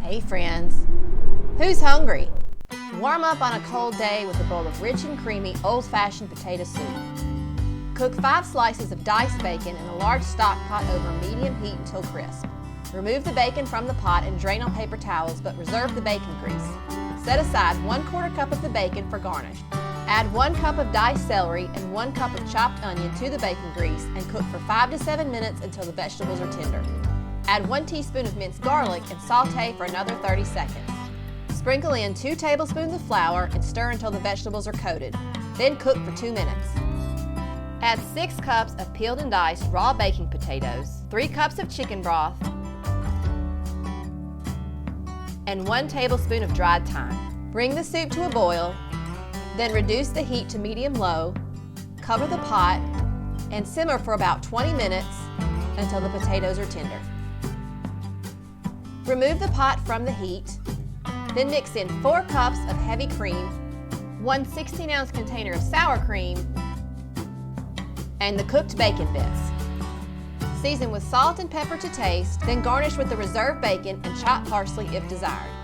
Hey friends, who's hungry? Warm up on a cold day with a bowl of rich and creamy old-fashioned potato soup. Cook 5 slices of diced bacon in a large stock pot over medium heat until crisp. Remove the bacon from the pot and drain on paper towels, but reserve the bacon grease. Set aside 1/4 cup of the bacon for garnish. Add 1 cup of diced celery and 1 cup of chopped onion to the bacon grease and cook for 5 to 7 minutes until the vegetables are tender. Add 1 teaspoon of minced garlic and saute for another 30 seconds. Sprinkle in 2 tablespoons of flour and stir until the vegetables are coated. Then cook for 2 minutes. Add 6 cups of peeled and diced raw baking potatoes, 3 cups of chicken broth, and 1 tablespoon of dried thyme. Bring the soup to a boil, then reduce the heat to medium-low, cover the pot, and simmer for about 20 minutes until the potatoes are tender. Remove the pot from the heat, then mix in 4 cups of heavy cream, 1 16-ounce container of sour cream, and the cooked bacon bits. Season with salt and pepper to taste, then garnish with the reserved bacon and chopped parsley if desired.